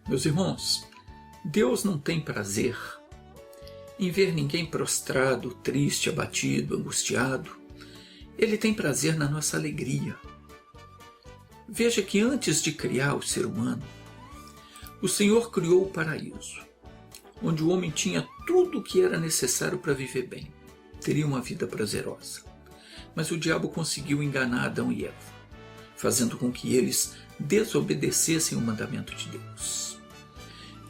Meus irmãos, Deus não tem prazer em ver ninguém prostrado, triste, abatido, angustiado. Ele tem prazer na nossa alegria. Veja que antes de criar o ser humano, o Senhor criou o paraíso, onde o homem tinha tudo o que era necessário para viver bem. Teria uma vida prazerosa. Mas o diabo conseguiu enganar Adão e Eva, fazendo com que eles desobedecessem o mandamento de Deus.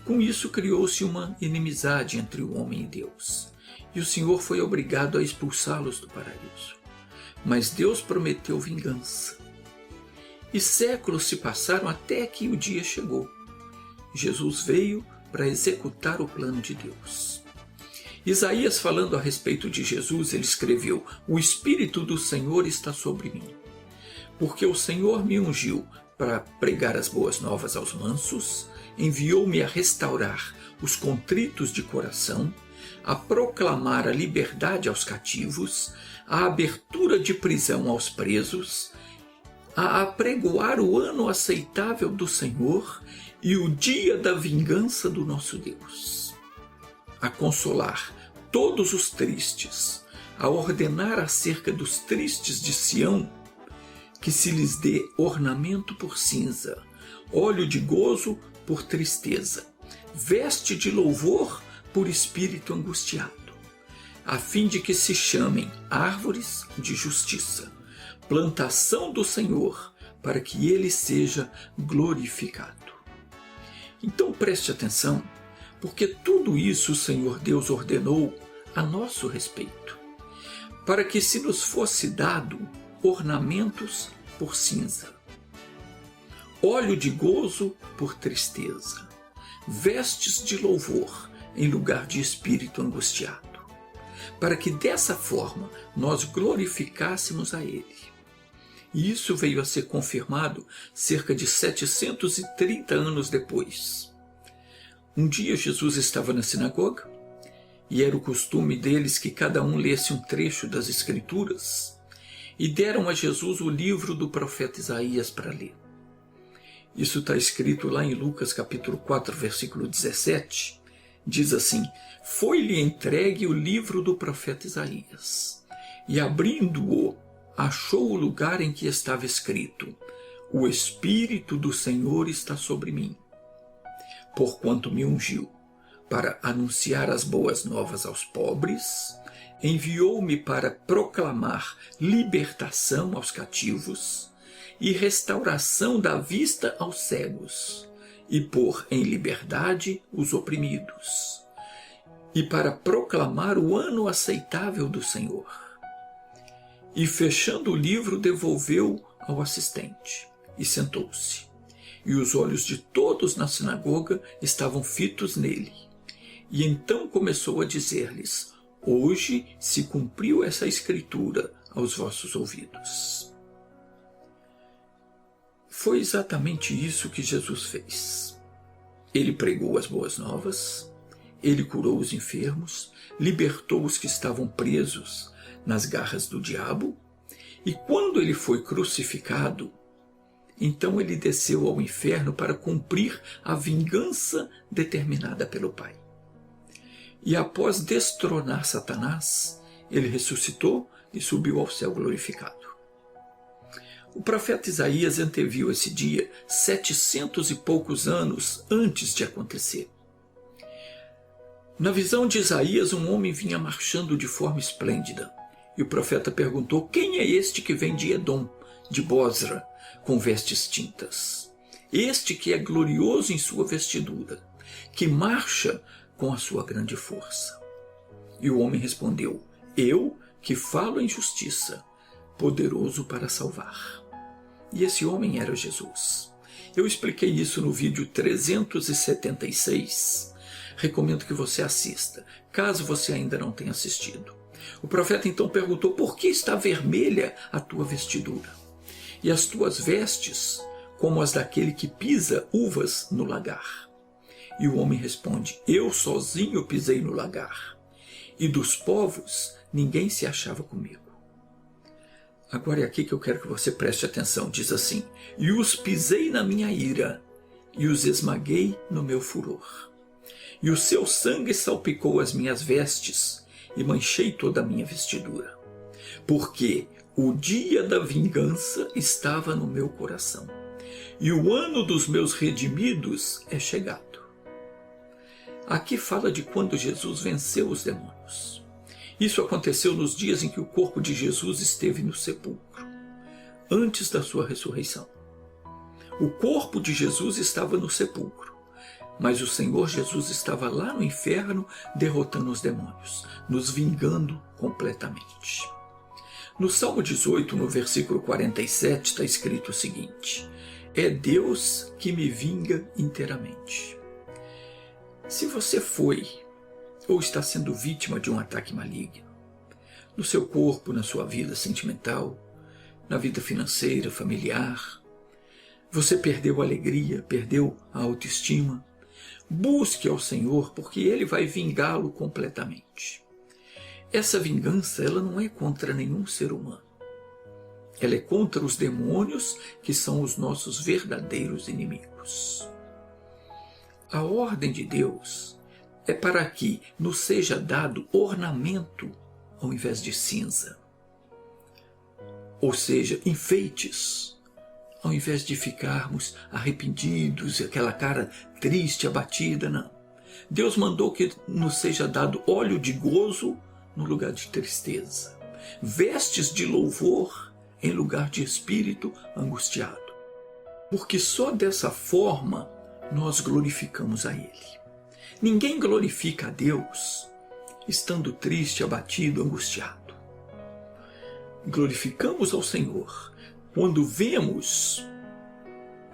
Com isso criou-se uma inimizade entre o homem e Deus, e o Senhor foi obrigado a expulsá-los do paraíso. Mas Deus prometeu vingança. E séculos se passaram até que o dia chegou. Jesus veio para executar o plano de Deus. Isaías, falando a respeito de Jesus, ele escreveu: "O Espírito do Senhor está sobre mim, porque o Senhor me ungiu para pregar as boas novas aos mansos, enviou-me a restaurar os contritos de coração, a proclamar a liberdade aos cativos, a abertura de prisão aos presos, a apregoar o ano aceitável do Senhor e o dia da vingança do nosso Deus, a consolar todos os tristes, a ordenar acerca dos tristes de Sião que se lhes dê ornamento por cinza, óleo de gozo por tristeza, veste de louvor por espírito angustiado, a fim de que se chamem árvores de justiça, plantação do Senhor, para que ele seja glorificado." Então preste atenção, porque tudo isso o Senhor Deus ordenou a nosso respeito, para que se nos fosse dado ornamentos por cinza, óleo de gozo por tristeza, vestes de louvor em lugar de espírito angustiado, para que dessa forma nós glorificássemos a Ele. E isso veio a ser confirmado cerca de 730 anos depois. Um dia Jesus estava na sinagoga, e era o costume deles que cada um lesse um trecho das Escrituras, e deram a Jesus o livro do profeta Isaías para ler. Isso está escrito lá em Lucas capítulo 4, versículo 17. Diz assim: "Foi-lhe entregue o livro do profeta Isaías, e abrindo-o, achou o lugar em que estava escrito: O Espírito do Senhor está sobre mim, porquanto me ungiu para anunciar as boas novas aos pobres, enviou-me para proclamar libertação aos cativos e restauração da vista aos cegos, e pôr em liberdade os oprimidos, e para proclamar o ano aceitável do Senhor." E fechando o livro, devolveu ao assistente e sentou-se. E os olhos de todos na sinagoga estavam fitos nele. E então começou a dizer-lhes: "Hoje se cumpriu essa escritura aos vossos ouvidos." Foi exatamente isso que Jesus fez. Ele pregou as boas novas, ele curou os enfermos, libertou os que estavam presos nas garras do diabo, e quando ele foi crucificado, então ele desceu ao inferno para cumprir a vingança determinada pelo Pai. E após destronar Satanás, ele ressuscitou e subiu ao céu glorificado. O profeta Isaías anteviu esse dia 700 e poucos anos antes de acontecer. Na visão de Isaías, um homem vinha marchando de forma esplêndida. E o profeta perguntou: "Quem é este que vem de Edom, de Bosra, com vestes tintas? Este que é glorioso em sua vestidura, que marcha com a sua grande força." E o homem respondeu: "Eu que falo em justiça, poderoso para salvar." E esse homem era Jesus. Eu expliquei isso no vídeo 376. Recomendo que você assista, caso você ainda não tenha assistido. O profeta então perguntou: "Por que está vermelha a tua vestidura? E as tuas vestes como as daquele que pisa uvas no lagar?" E o homem responde: "Eu sozinho pisei no lagar, e dos povos ninguém se achava comigo." Agora é aqui que eu quero que você preste atenção. Diz assim: e os pisei na minha ira, e os esmaguei no meu furor. E o seu sangue salpicou as minhas vestes, e manchei toda a minha vestidura. Porque o dia da vingança estava no meu coração, e o ano dos meus redimidos é chegado. Aqui fala de quando Jesus venceu os demônios. Isso aconteceu nos dias em que o corpo de Jesus esteve no sepulcro, antes da sua ressurreição. O corpo de Jesus estava no sepulcro, mas o Senhor Jesus estava lá no inferno derrotando os demônios, nos vingando completamente. No Salmo 18, no versículo 47, está escrito o seguinte: é Deus que me vinga inteiramente. Se você foi ou está sendo vítima de um ataque maligno, no seu corpo, na sua vida sentimental, na vida financeira, familiar, você perdeu a alegria, perdeu a autoestima, busque ao Senhor, porque Ele vai vingá-lo completamente. Essa vingança, ela não é contra nenhum ser humano. Ela é contra os demônios, que são os nossos verdadeiros inimigos. A ordem de Deus é para que nos seja dado ornamento ao invés de cinza. Ou seja, enfeites, ao invés de ficarmos arrependidos, aquela cara triste, abatida, não. Deus mandou que nos seja dado óleo de gozo no lugar de tristeza, vestes de louvor em lugar de espírito angustiado. Porque só dessa forma nós glorificamos a Ele. Ninguém glorifica a Deus estando triste, abatido, angustiado. Glorificamos ao Senhor quando vemos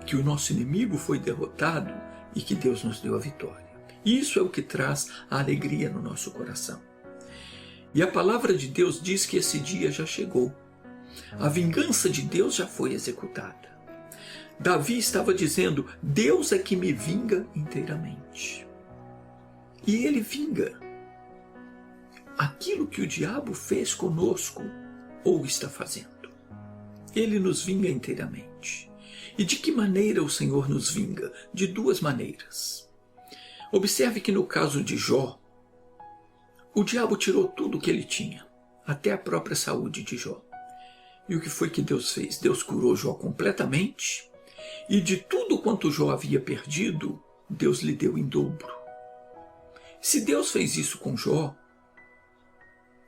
que o nosso inimigo foi derrotado e que Deus nos deu a vitória. Isso é o que traz a alegria no nosso coração. E a palavra de Deus diz que esse dia já chegou. A vingança de Deus já foi executada. Davi estava dizendo: Deus é que me vinga inteiramente. E Ele vinga aquilo que o diabo fez conosco ou está fazendo. Ele nos vinga inteiramente. E de que maneira o Senhor nos vinga? De duas maneiras. Observe que no caso de Jó, o diabo tirou tudo o que ele tinha, até a própria saúde de Jó. E o que foi que Deus fez? Deus curou Jó completamente, e de tudo quanto Jó havia perdido, Deus lhe deu em dobro. Se Deus fez isso com Jó,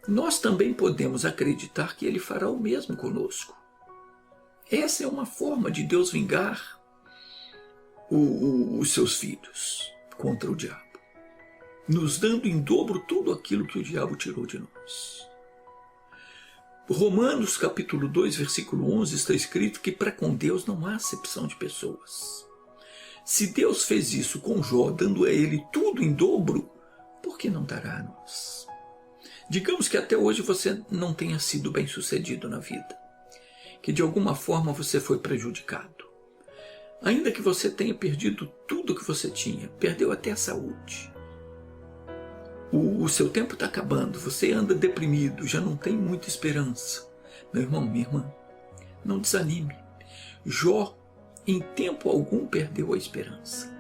nós também podemos acreditar que Ele fará o mesmo conosco. Essa é uma forma de Deus vingar os seus filhos contra o diabo, nos dando em dobro tudo aquilo que o diabo tirou de nós. Romanos capítulo 2, versículo 11 está escrito que para com Deus não há acepção de pessoas. Se Deus fez isso com Jó, dando a ele tudo em dobro, por que não dará a nós? Digamos que até hoje você não tenha sido bem sucedido na vida, que de alguma forma você foi prejudicado. Ainda que você tenha perdido tudo que você tinha, perdeu até a saúde. O seu tempo está acabando, você anda deprimido, já não tem muita esperança. Meu irmão, minha irmã, não desanime. Jó, em tempo algum, perdeu a esperança.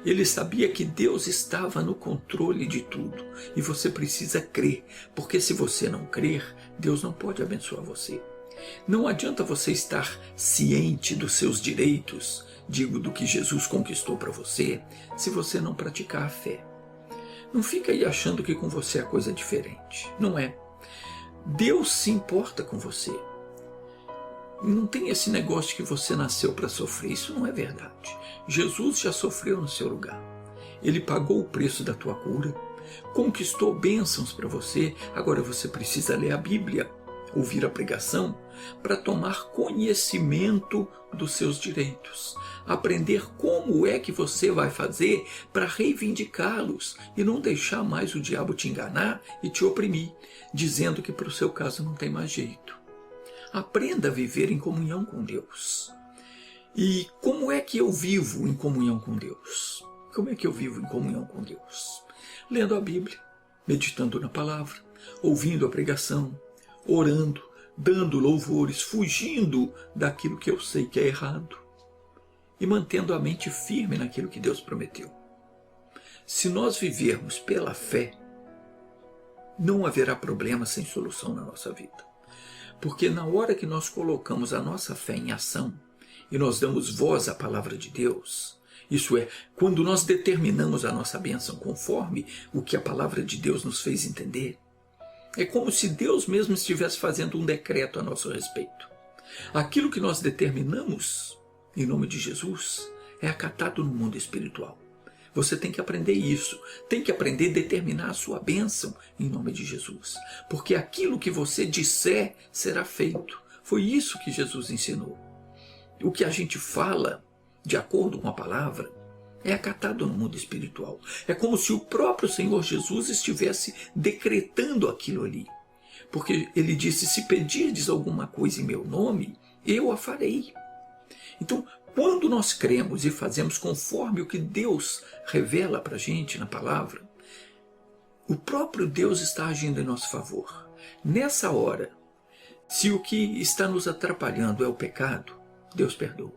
Ele sabia que Deus estava no controle de tudo. E você precisa crer, porque se você não crer, Deus não pode abençoar você. Não adianta você estar ciente dos seus direitos, digo, do que Jesus conquistou para você, se você não praticar a fé. Não fica aí achando que com você a coisa é diferente. Não é. Deus se importa com você. Não tem esse negócio de que você nasceu para sofrer. Isso não é verdade. Jesus já sofreu no seu lugar. Ele pagou o preço da tua cura, conquistou bênçãos para você. Agora você precisa ler a Bíblia, ouvir a pregação, para tomar conhecimento dos seus direitos. Aprender como é que você vai fazer para reivindicá-los e não deixar mais o diabo te enganar e te oprimir, dizendo que para o seu caso não tem mais jeito. Aprenda a viver em comunhão com Deus. E como é que eu vivo em comunhão com Deus? Como é que eu vivo em comunhão com Deus? Lendo a Bíblia, meditando na palavra, ouvindo a pregação, orando, dando louvores, fugindo daquilo que eu sei que é errado e mantendo a mente firme naquilo que Deus prometeu. Se nós vivermos pela fé, não haverá problema sem solução na nossa vida. Porque na hora que nós colocamos a nossa fé em ação e nós damos voz à palavra de Deus, isso é, quando nós determinamos a nossa bênção conforme o que a palavra de Deus nos fez entender, é como se Deus mesmo estivesse fazendo um decreto a nosso respeito. Aquilo que nós determinamos em nome de Jesus é acatado no mundo espiritual. Você tem que aprender isso, tem que aprender a determinar a sua bênção em nome de Jesus. Porque aquilo que você disser será feito. Foi isso que Jesus ensinou. O que a gente fala, de acordo com a palavra, é acatado no mundo espiritual. É como se o próprio Senhor Jesus estivesse decretando aquilo ali. Porque ele disse, se pedirdes alguma coisa em meu nome, eu a farei. Então, quando nós cremos e fazemos conforme o que Deus revela para a gente na palavra, o próprio Deus está agindo em nosso favor. Nessa hora, se o que está nos atrapalhando é o pecado, Deus perdoa.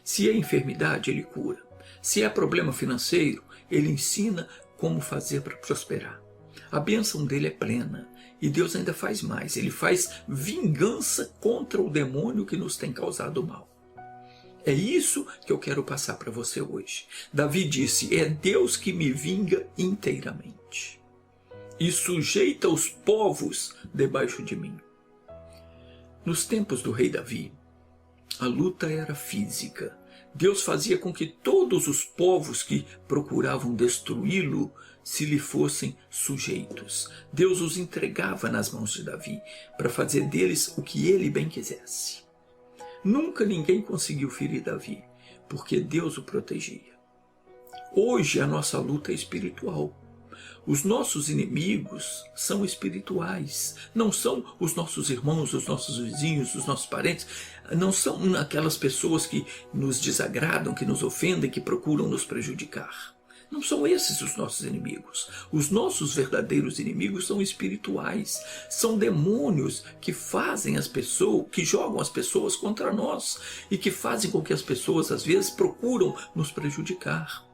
Se é enfermidade, Ele cura. Se é problema financeiro, Ele ensina como fazer para prosperar. A bênção dele é plena. E Deus ainda faz mais. Ele faz vingança contra o demônio que nos tem causado mal. É isso que eu quero passar para você hoje. Davi disse, é Deus que me vinga inteiramente e sujeita os povos debaixo de mim. Nos tempos do rei Davi, a luta era física. Deus fazia com que todos os povos que procuravam destruí-lo se lhe fossem sujeitos. Deus os entregava nas mãos de Davi para fazer deles o que ele bem quisesse. Nunca ninguém conseguiu ferir Davi, porque Deus o protegia. Hoje a nossa luta é espiritual. Os nossos inimigos são espirituais. Não são os nossos irmãos, os nossos vizinhos, os nossos parentes. Não são aquelas pessoas que nos desagradam, que nos ofendem, que procuram nos prejudicar. Não são esses os nossos inimigos. Os nossos verdadeiros inimigos são espirituais. São demônios que fazem as pessoas, que jogam as pessoas contra nós e que fazem com que as pessoas às vezes procuram nos prejudicar.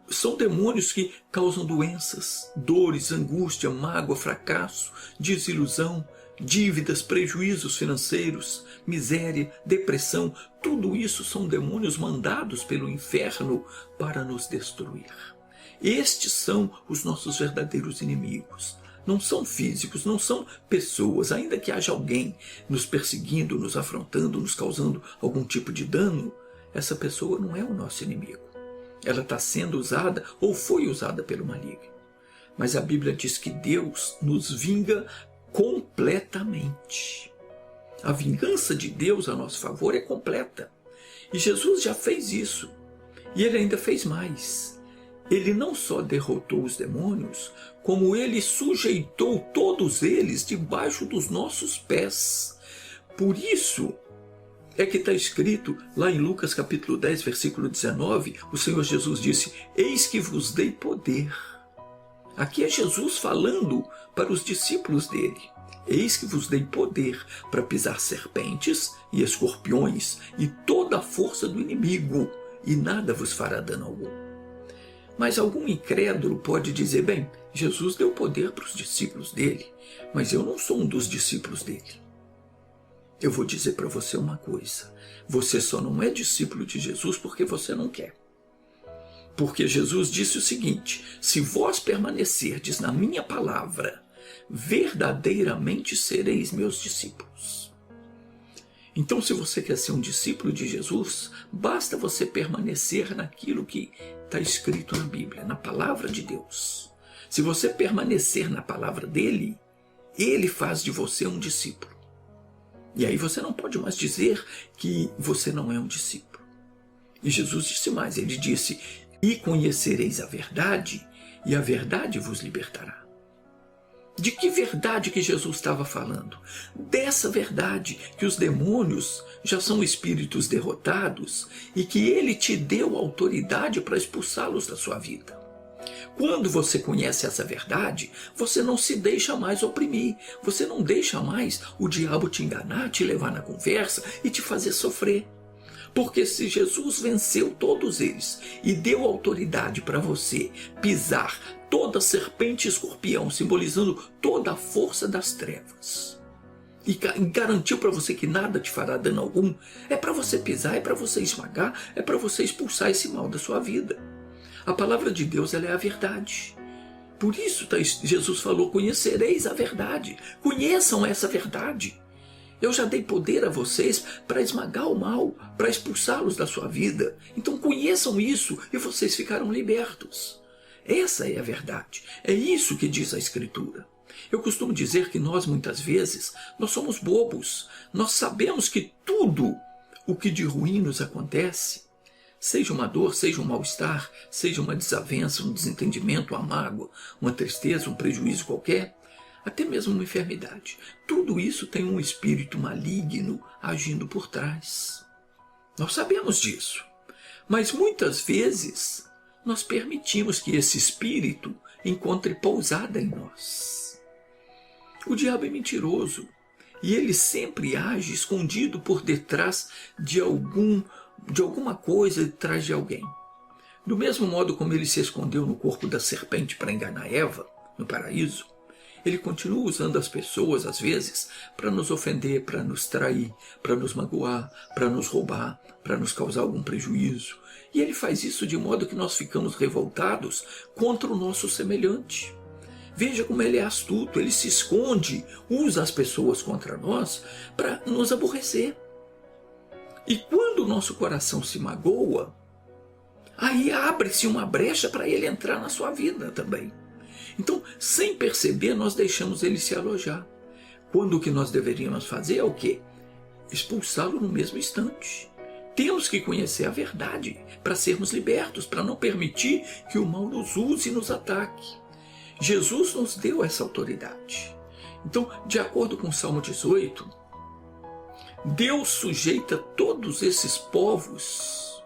São demônios que causam doenças, dores, angústia, mágoa, fracasso, desilusão, dívidas, prejuízos financeiros, miséria, depressão. Tudo isso são demônios mandados pelo inferno para nos destruir. Estes são os nossos verdadeiros inimigos. Não são físicos, não são pessoas. Ainda que haja alguém nos perseguindo, nos afrontando, nos causando algum tipo de dano, essa pessoa não é o nosso inimigo. Ela está sendo usada ou foi usada pelo maligno. Mas a Bíblia diz que Deus nos vinga completamente. A vingança de Deus a nosso favor é completa. E Jesus já fez isso. E ele ainda fez mais. Ele não só derrotou os demônios, como ele sujeitou todos eles debaixo dos nossos pés. Por isso é que está escrito lá em Lucas capítulo 10, versículo 19, o Senhor Jesus disse, eis que vos dei poder. Aqui é Jesus falando para os discípulos dele. Eis que vos dei poder para pisar serpentes e escorpiões e toda a força do inimigo, e nada vos fará dano algum. Mas algum incrédulo pode dizer, bem, Jesus deu poder para os discípulos dele, mas eu não sou um dos discípulos dele. Eu vou dizer para você uma coisa, você só não é discípulo de Jesus porque você não quer. Porque Jesus disse o seguinte, se vós permanecerdes na minha palavra, verdadeiramente sereis meus discípulos. Então, se você quer ser um discípulo de Jesus, basta você permanecer naquilo que está escrito na Bíblia, na palavra de Deus. Se você permanecer na palavra dele, ele faz de você um discípulo. E aí você não pode mais dizer que você não é um discípulo. E Jesus disse mais, ele disse, e conhecereis a verdade, e a verdade vos libertará. De que verdade que Jesus estava falando? Dessa verdade que os demônios já são espíritos derrotados e que ele te deu autoridade para expulsá-los da sua vida. Quando você conhece essa verdade, você não se deixa mais oprimir, você não deixa mais o diabo te enganar, te levar na conversa e te fazer sofrer. Porque se Jesus venceu todos eles e deu autoridade para você pisar toda serpente e escorpião, simbolizando toda a força das trevas, e garantiu para você que nada te fará dano algum, é para você pisar, é para você esmagar, é para você expulsar esse mal da sua vida. A palavra de Deus, ela é a verdade. Por isso Jesus falou: conhecereis a verdade. Conheçam essa verdade. Eu já dei poder a vocês para esmagar o mal, para expulsá-los da sua vida. Então conheçam isso e vocês ficarão libertos. Essa é a verdade. É isso que diz a Escritura. Eu costumo dizer que nós, muitas vezes, nós somos bobos. Nós sabemos que tudo o que de ruim nos acontece, seja uma dor, seja um mal-estar, seja uma desavença, um desentendimento, uma mágoa, uma tristeza, um prejuízo qualquer, até mesmo uma enfermidade, tudo isso tem um espírito maligno agindo por trás. Nós sabemos disso, mas muitas vezes nós permitimos que esse espírito encontre pousada em nós. O diabo é mentiroso e ele sempre age escondido por detrás de alguma coisa, detrás de alguém. Do mesmo modo como ele se escondeu no corpo da serpente para enganar Eva, no paraíso, ele continua usando as pessoas, às vezes, para nos ofender, para nos trair, para nos magoar, para nos roubar, para nos causar algum prejuízo. E ele faz isso de modo que nós ficamos revoltados contra o nosso semelhante. Veja como ele é astuto, ele se esconde, usa as pessoas contra nós para nos aborrecer. E quando o nosso coração se magoa, aí abre-se uma brecha para ele entrar na sua vida também. Então, sem perceber, nós deixamos ele se alojar. Quando o que nós deveríamos fazer é o quê? Expulsá-lo no mesmo instante. Temos que conhecer a verdade para sermos libertos, para não permitir que o mal nos use e nos ataque. Jesus nos deu essa autoridade. Então, de acordo com o Salmo 18, Deus sujeita todos esses povos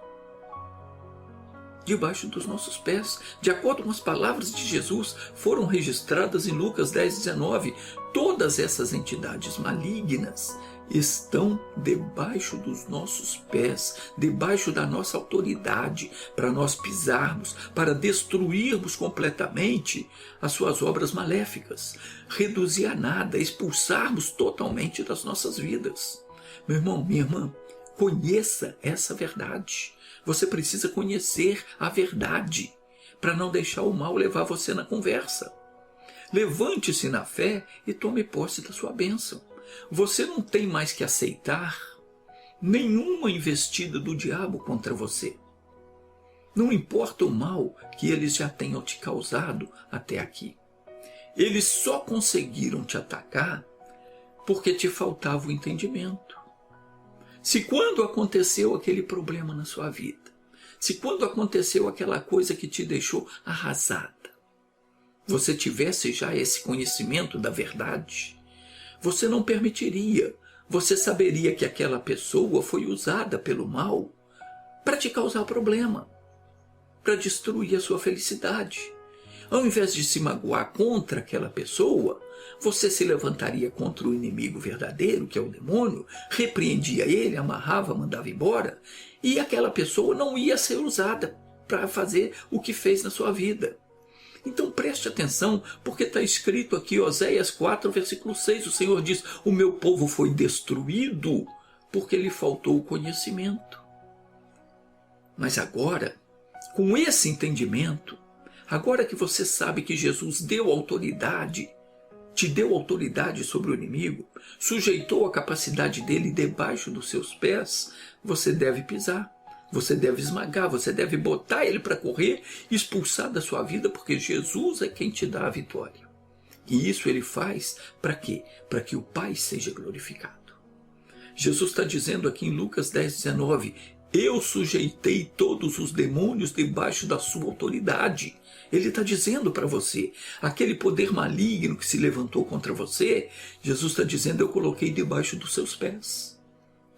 debaixo dos nossos pés. De acordo com as palavras de Jesus, foram registradas em Lucas 10:19. Todas essas entidades malignas estão debaixo dos nossos pés, debaixo da nossa autoridade, para nós pisarmos, para destruirmos completamente as suas obras maléficas, reduzir a nada, expulsarmos totalmente das nossas vidas. Meu irmão, minha irmã, conheça essa verdade. Você precisa conhecer a verdade para não deixar o mal levar você na conversa. Levante-se na fé e tome posse da sua bênção. Você não tem mais que aceitar nenhuma investida do diabo contra você. Não importa o mal que eles já tenham te causado até aqui. Eles só conseguiram te atacar porque te faltava o entendimento. Se quando aconteceu aquele problema na sua vida, se quando aconteceu aquela coisa que te deixou arrasada, você tivesse já esse conhecimento da verdade, você não permitiria, você saberia que aquela pessoa foi usada pelo mal para te causar problema, para destruir a sua felicidade. Ao invés de se magoar contra aquela pessoa, você se levantaria contra o inimigo verdadeiro, que é o demônio, repreendia ele, amarrava, mandava embora, e aquela pessoa não ia ser usada para fazer o que fez na sua vida. Então preste atenção, porque está escrito aqui, Oséias 4, versículo 6, o Senhor diz: o meu povo foi destruído porque lhe faltou o conhecimento. Mas agora, com esse entendimento, agora que você sabe que Jesus deu autoridade, te deu autoridade sobre o inimigo, sujeitou a capacidade dele debaixo dos seus pés, você deve pisar, você deve esmagar, você deve botar ele para correr, expulsar da sua vida, porque Jesus é quem te dá a vitória. E isso ele faz para quê? Para que o Pai seja glorificado. Jesus está dizendo aqui em Lucas 10:19, eu sujeitei todos os demônios debaixo da sua autoridade. Ele está dizendo para você, aquele poder maligno que se levantou contra você, Jesus está dizendo, eu coloquei debaixo dos seus pés.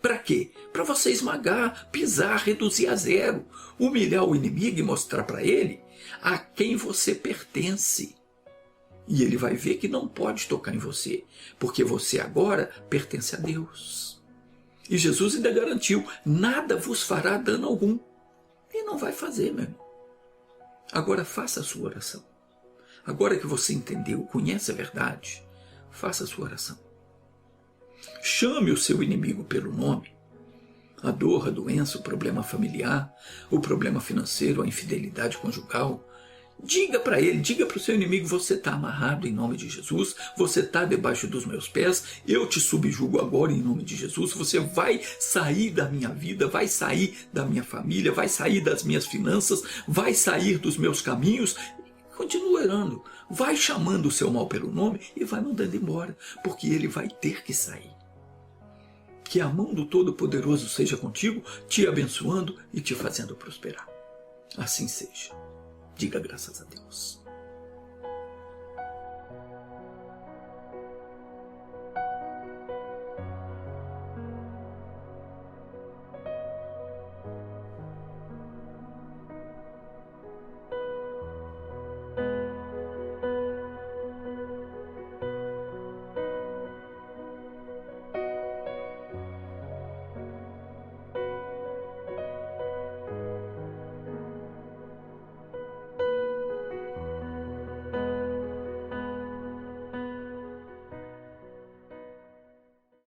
Para quê? Para você esmagar, pisar, reduzir a zero, humilhar o inimigo e mostrar para ele a quem você pertence. E ele vai ver que não pode tocar em você, porque você agora pertence a Deus. E Jesus ainda garantiu, nada vos fará dano algum. E não vai fazer, meu irmão. Agora faça a sua oração. Agora que você entendeu, conhece a verdade, faça a sua oração. Chame o seu inimigo pelo nome. A dor, a doença, o problema familiar, o problema financeiro, a infidelidade conjugal. Diga para ele, diga para o seu inimigo, você está amarrado em nome de Jesus, você está debaixo dos meus pés, eu te subjugo agora em nome de Jesus, você vai sair da minha vida, vai sair da minha família, vai sair das minhas finanças, vai sair dos meus caminhos. Continua orando, vai chamando o seu mal pelo nome e vai mandando embora, porque ele vai ter que sair. Que a mão do Todo-Poderoso seja contigo, te abençoando e te fazendo prosperar. Assim seja. Diga graças a Deus.